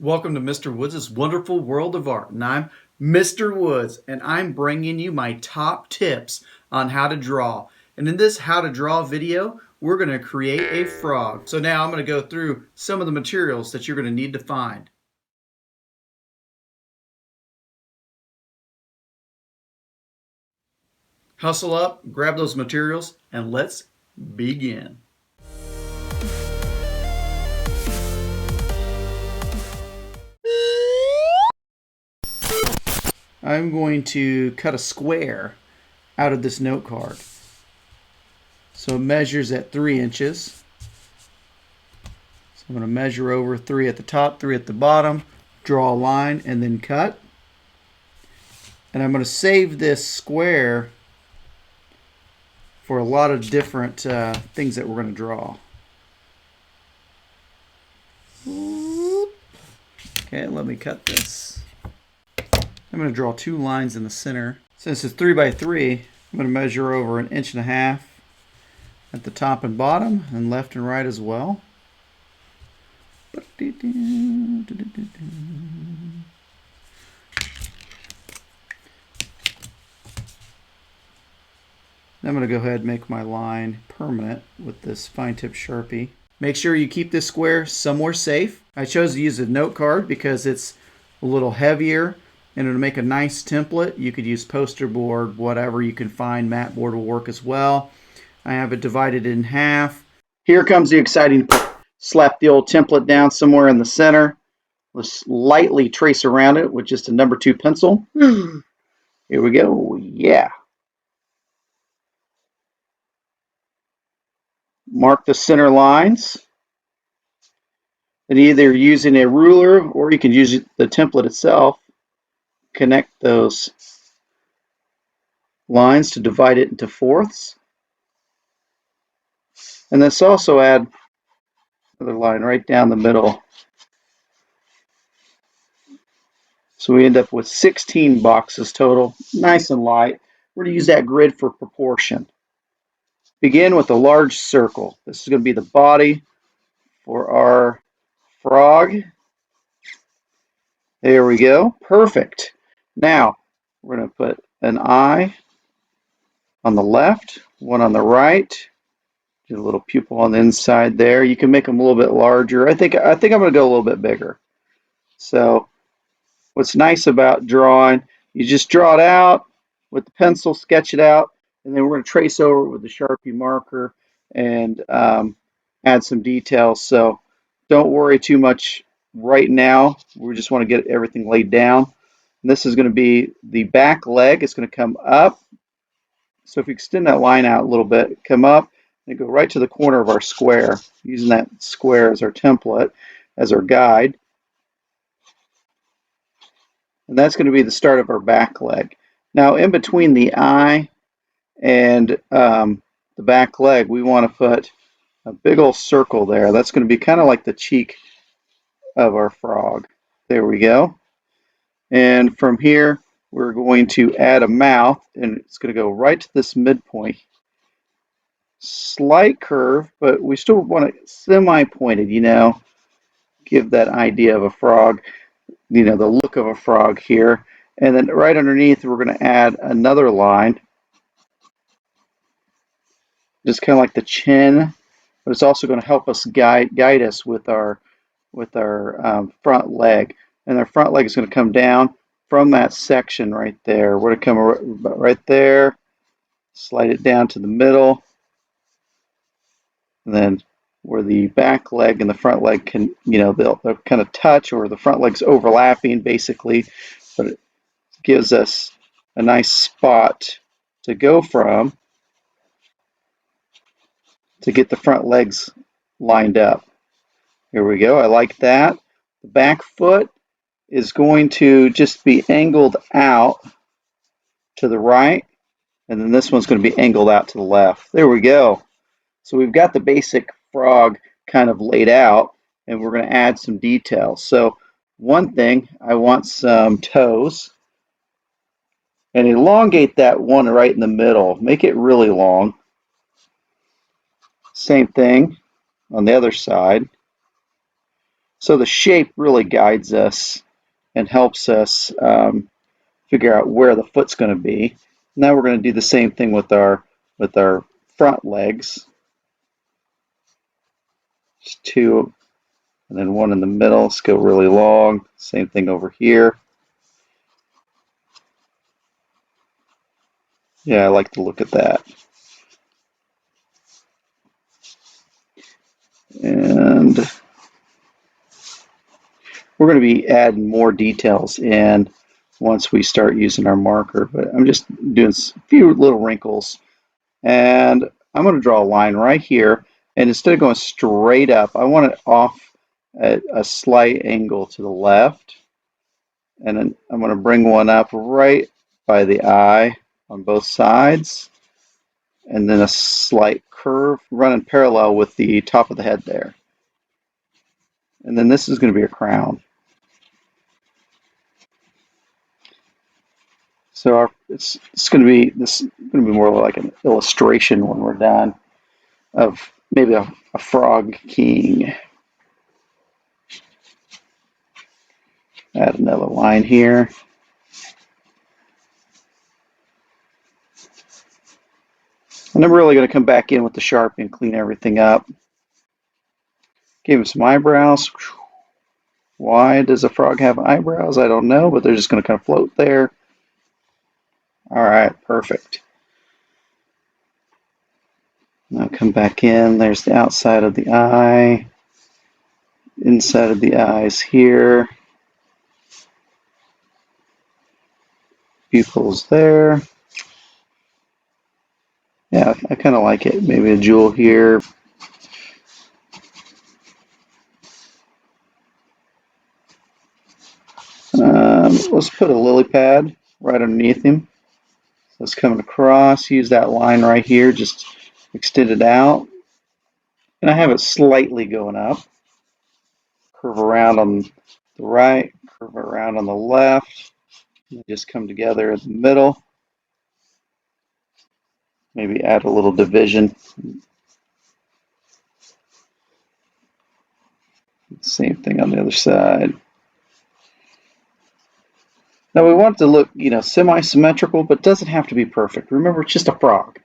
Welcome to Mr. Woods' Wonderful World of Art, and I'm Mr. Woods, and I'm bringing you my top tips on how to draw. And in this how to draw video, we're going to create a frog. So now I'm going to go through some of the materials that you're going to need to find. Hustle up, grab those materials, and let's begin. I'm going to cut a square out of this note card. So it measures at 3 inches. So I'm going to measure over 3 at the top, 3 at the bottom, draw a line, and then cut. And I'm going to save this square for a lot of different things that we're going to draw. Okay, let me cut this. I'm going to draw 2 lines in the center. Since it's 3 by 3, I'm going to measure over 1.5 inches at the top and bottom, and left and right as well. Then I'm going to go ahead and make my line permanent with this fine tip Sharpie. Make sure you keep this square somewhere safe. I chose to use a note card because it's a little heavier, and it'll make a nice template. You could use poster board, whatever you can find. Mat board will work as well. I have it divided in half. Here comes the exciting part. Slap the old template down somewhere in the center. Let's lightly trace around it with just a number 2 pencil. Here we go. Yeah. Mark the center lines. And either using a ruler or you can use the template itself. Connect those lines to divide it into fourths. And let's also add another line right down the middle. So we end up with 16 boxes total, nice and light. We're going to use that grid for proportion. Begin with a large circle. This is going to be the body for our frog. There we go. Perfect. Now we're going to put an eye on the left, one on the right. Do a little pupil on the inside there. You can make them a little bit larger. I think I'm going to go a little bit bigger. So what's nice about drawing, you just draw it out with the pencil, sketch it out, and then we're going to trace over it with the Sharpie marker and add some details. So don't worry too much right now. We just want to get everything laid down. And this is going to be the back leg. It's going to come up. So if you extend that line out a little bit, come up and go right to the corner of our square, using that square as our template, as our guide. And that's going to be the start of our back leg. Now in between the eye and the back leg, we want to put a big old circle there. That's going to be kind of like the cheek of our frog. There we go. And from here, we're going to add a mouth, and it's going to go right to this midpoint. Slight curve, but we still want it semi-pointed, give that idea of a frog, the look of a frog here. And then right underneath, we're going to add another line, just kind of like the chin, but it's also going to help us guide us with our front leg. And our front leg is going to come down from that section right there. We're going to come right there, slide it down to the middle, and then where the back leg and the front leg can, they'll kind of touch, or the front leg's overlapping basically, but it gives us a nice spot to go from to get the front legs lined up. Here we go. I like that. The back foot is going to just be angled out to the right, and then this one's going to be angled out to the left. There we go. So we've got the basic frog kind of laid out, and we're going to add some details. So one thing, I want some toes, and elongate that one right in the middle. Make it really long. Same thing on the other side. So the shape really guides us and helps us figure out where the foot's going to be. Now we're going to do the same thing with our front legs. Just two, and then one in the middle. Let's go really long. Same thing over here. Yeah, I like to look at that. And we're going to be adding more details in once we start using our marker, but I'm just doing a few little wrinkles. And I'm going to draw a line right here, and instead of going straight up, I want it off at a slight angle to the left. And then I'm going to bring one up right by the eye on both sides, and then a slight curve running parallel with the top of the head there. And then this is going to be a crown. So it's going to be more like an illustration when we're done of maybe a frog king. Add another line here. And I'm really going to come back in with the Sharpie and clean everything up. Give him some eyebrows. Why does a frog have eyebrows? I don't know, but they're just going to kind of float there. All right, perfect. Now come back in. There's the outside of the eye. Inside of the eyes here. Pupils there. Yeah, I kind of like it. Maybe a jewel here. Let's put a lily pad right underneath him. So it's coming across. Use that line right here. Just extend it out. And I have it slightly going up. Curve around on the right. Curve around on the left. They just come together in the middle. Maybe add a little division. Same thing on the other side. Now we want it to look, semi-symmetrical, but doesn't have to be perfect. Remember, it's just a frog.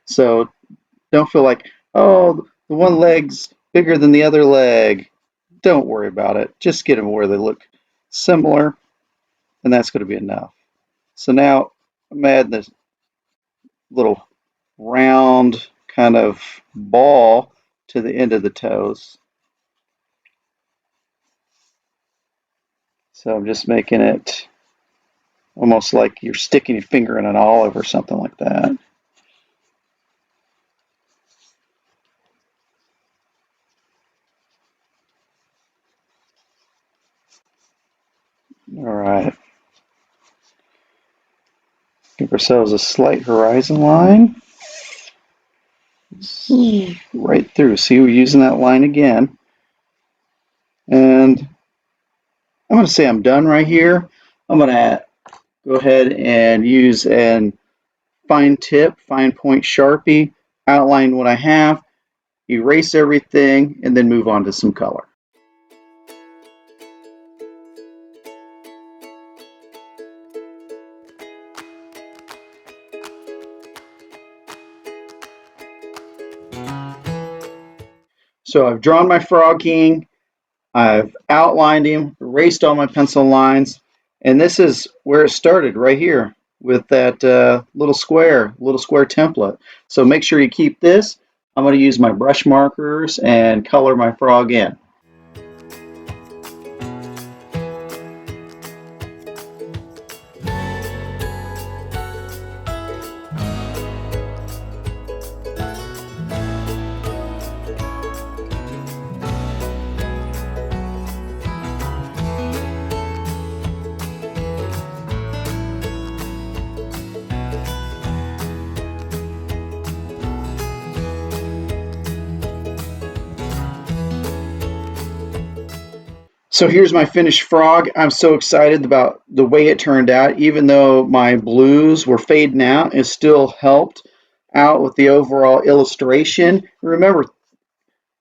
So don't feel like, oh, the one leg's bigger than the other leg. Don't worry about it. Just get them where they look similar, and that's going to be enough. So now I'm adding this little round kind of ball to the end of the toes. So I'm just making it almost like you're sticking your finger in an olive or something like that. All right. Give ourselves a slight horizon line. Right through. See, we're using that line again. And I'm going to say I'm done right here. I'm going to go ahead and use a fine tip, fine point Sharpie, outline what I have, erase everything, and then move on to some color. So I've drawn my frog king, I've outlined him, erased all my pencil lines, and this is where it started right here with that little square template. So make sure you keep this. I'm going to use my brush markers and color my frog in. So here's my finished frog. I'm so excited about the way it turned out. Even though my blues were fading out, it still helped out with the overall illustration. Remember,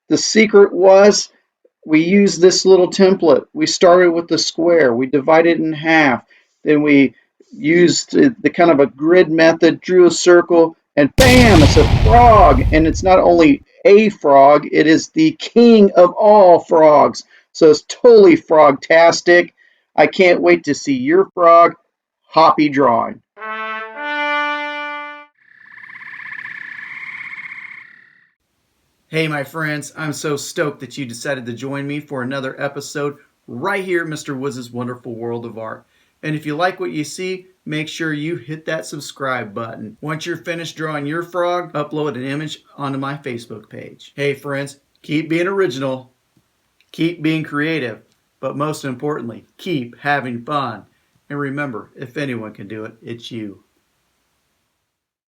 the secret was we used this little template. We started with the square. We divided it in half. Then we used the kind of a grid method, drew a circle, and bam, it's a frog. And it's not only a frog, it is the king of all frogs. So it's totally frogtastic. I can't wait to see your frog hoppy drawing. Hey, my friends, I'm so stoked that you decided to join me for another episode right here at Mr. Woods' Wonderful World of Art. And if you like what you see, make sure you hit that subscribe button. Once you're finished drawing your frog, upload an image onto my Facebook page. Hey, friends, keep being original, keep being creative, but most importantly, keep having fun. And remember, if anyone can do it, it's you.